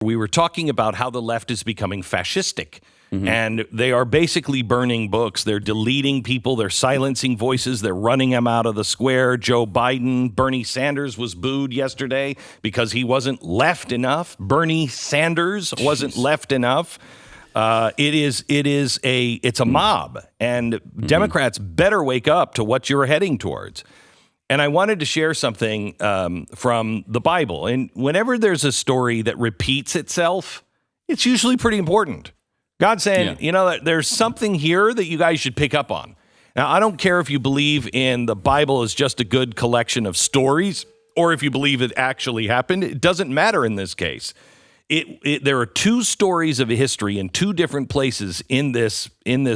We were talking about how the left is becoming fascistic, and they are basically burning books. They're deleting people. They're silencing voices. They're running them out of the square. Joe Biden, Bernie Sanders was booed yesterday because he wasn't left enough. Bernie Sanders wasn't left enough. It's a mob, and Democrats better wake up to what you're heading towards. And I wanted to share something from the Bible. And whenever there's a story that repeats itself, it's usually pretty important. God's saying, there's something here that you guys should pick up on. Now, I don't care if you believe in the Bible as just a good collection of stories or if you believe it actually happened. It doesn't matter in this case. There are two stories of history in two different places in this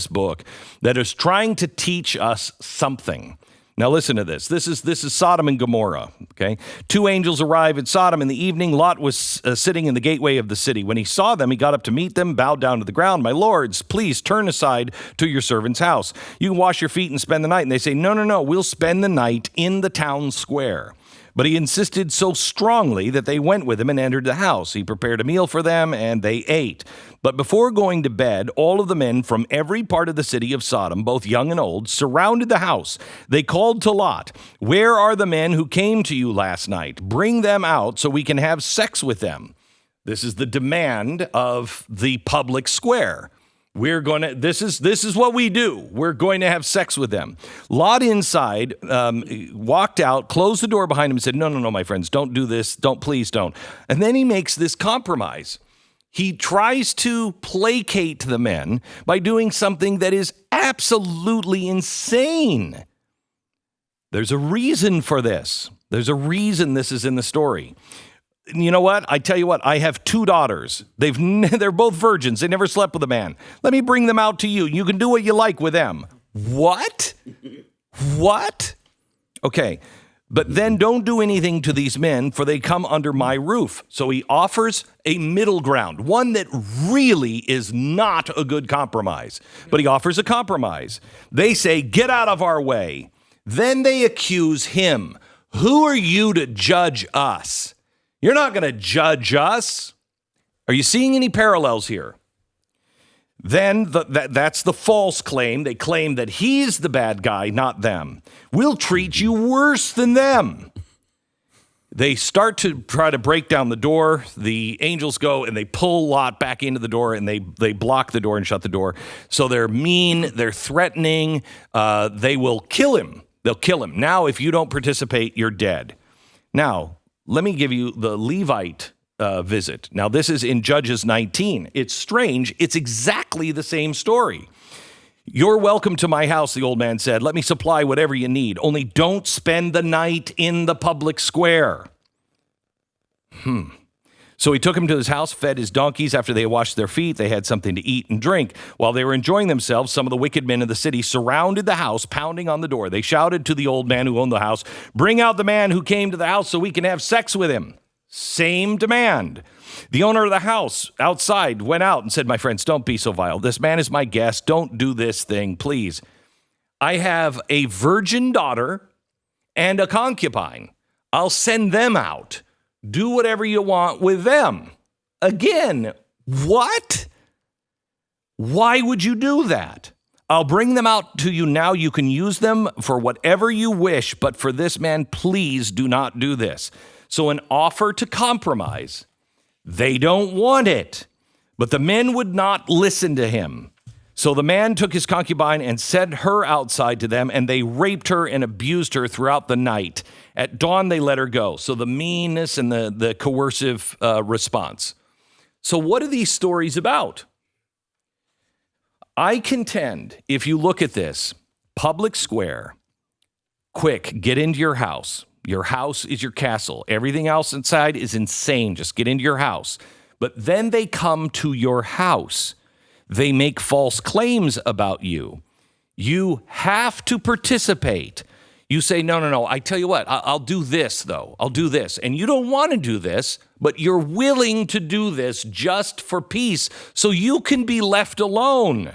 book that is trying to teach us something. Now listen to this. This is Sodom and Gomorrah, okay? Two angels arrive at Sodom in the evening. Lot was sitting in the gateway of the city. When he saw them, he got up to meet them, bowed down to the ground. My lords, please turn aside to your servant's house. You can wash your feet and spend the night. And they say, no, we'll spend the night in the town square. But he insisted so strongly that they went with him and entered the house. He prepared a meal for them, and they ate. But before going to bed, all of the men from every part of the city of Sodom, both young and old, surrounded the house. They called to Lot, "Where are the men who came to you last night? Bring them out so we can have sex with them." This is the demand of the public square. This is what we do. We're going to have sex with them. Lot inside walked out, closed the door behind him and said, no, my friends, don't do this. Please don't. And then he makes this compromise. He tries to placate the men by doing something that is absolutely insane. There's a reason for this. There's a reason this is in the story. You know what? I tell you what, I have two daughters. They're both virgins. They never slept with a man. Let me bring them out to you. You can do what you like with them. What? Okay. But then don't do anything to these men, for they come under my roof. So he offers a middle ground, one that really is not a good compromise. But he offers a compromise. They say, get out of our way. Then they accuse him. Who are you to judge us? You're not going to judge us. Are you seeing any parallels here? Then that's the false claim. They claim that he's the bad guy, not them. We'll treat you worse than them. They start to try to break down the door. The angels go and they pull Lot back into the door, and they block the door and shut the door. So they're mean. They're threatening. They will kill him. They'll kill him. Now, if you don't participate, you're dead. Now, let me give you the Levite visit. Now, this is in Judges 19. It's strange. It's exactly the same story. You're welcome to my house, the old man said. Let me supply whatever you need. Only don't spend the night in the public square. So he took him to his house, fed his donkeys. After they had washed their feet, they had something to eat and drink. While they were enjoying themselves, some of the wicked men of the city surrounded the house, pounding on the door. They shouted to the old man who owned the house, "Bring out the man who came to the house so we can have sex with him." Same demand. The owner of the house outside went out and said, "My friends, don't be so vile. This man is my guest. Don't do this thing, please. I have a virgin daughter and a concubine. I'll send them out. Do whatever you want with them." Again, what? Why would you do that? I'll bring them out to you now. You can use them for whatever you wish, but for this man, please do not do this. So an offer to compromise. They don't want it, but the men would not listen to him. So the man took his concubine and sent her outside to them, and they raped her and abused her throughout the night. At dawn, they let her go. So the meanness and the coercive response. So what are these stories about? I contend, if you look at this, public square, quick, get into your house. Your house is your castle. Everything else inside is insane. Just get into your house. But then they come to your house. They make false claims about you. You have to participate. You say, no. I tell you what, I'll do this, though. I'll do this. And you don't want to do this, but you're willing to do this just for peace so you can be left alone.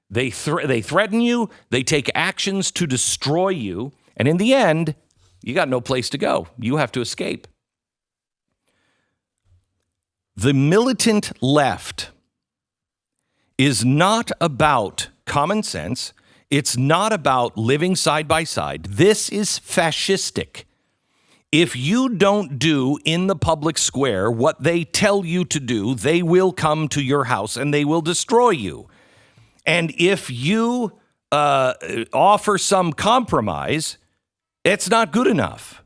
They threaten you. They take actions to destroy you. And in the end, you got no place to go. You have to escape. The militant left is not about common sense. It's not about living side by side. This is fascistic. If you don't do in the public square what they tell you to do, they will come to your house and they will destroy you. And if you offer some compromise, it's not good enough.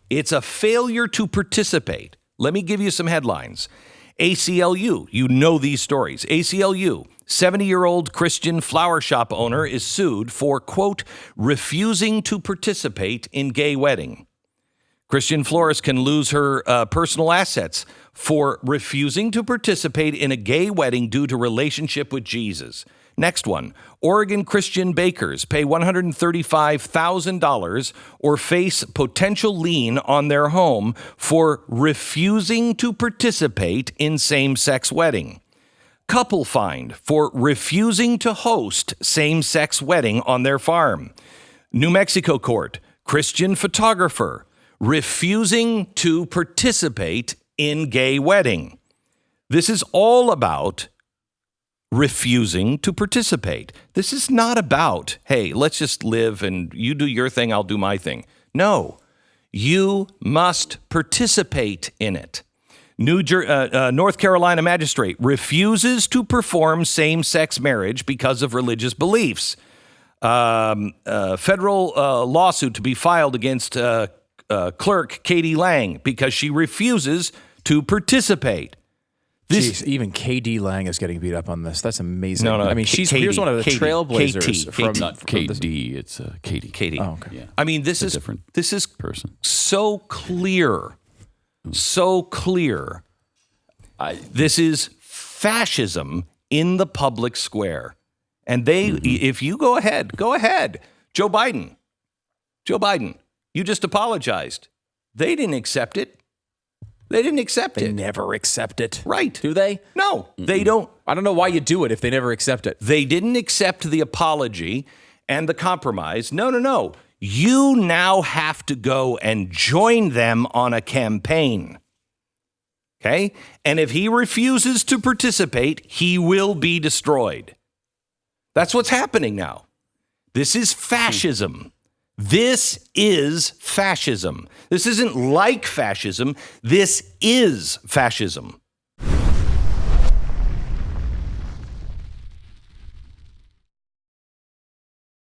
It's a failure to participate. Let me give you some headlines. ACLU, you know these stories. ACLU, 70-year-old Christian flower shop owner is sued for, quote, refusing to participate in gay wedding. Christian florist can lose her personal assets for refusing to participate in a gay wedding due to relationship with Jesus. Next one, Oregon Christian bakers pay $135,000 or face potential lien on their home for refusing to participate in same-sex wedding. Couple fined for refusing to host same-sex wedding on their farm. New Mexico court, Christian photographer refusing to participate in gay wedding. This is all about refusing to participate. This is not about, hey, let's just live and you do your thing, I'll do my thing. No, you must participate in it. North Carolina magistrate refuses to perform same-sex marriage because of religious beliefs. Federal lawsuit to be filed against clerk Katie Lang because she refuses to participate. Jeez, even KD Lang is getting beat up on this. That's amazing. No, I mean, here's one of the trailblazers from KD. It's Katie. Katie. Oh, okay. Yeah. I mean, this is person. so clear. So clear. This is fascism in the public square. And if you go ahead. Joe Biden, you just apologized. They didn't accept it. They never accept it. Right. Do they? No, they don't. I don't know why you do it if they never accept it. They didn't accept the apology and the compromise. No. You now have to go and join them on a campaign. Okay? And if he refuses to participate, he will be destroyed. That's what's happening now. This is fascism. This is fascism. This isn't like fascism. This is fascism.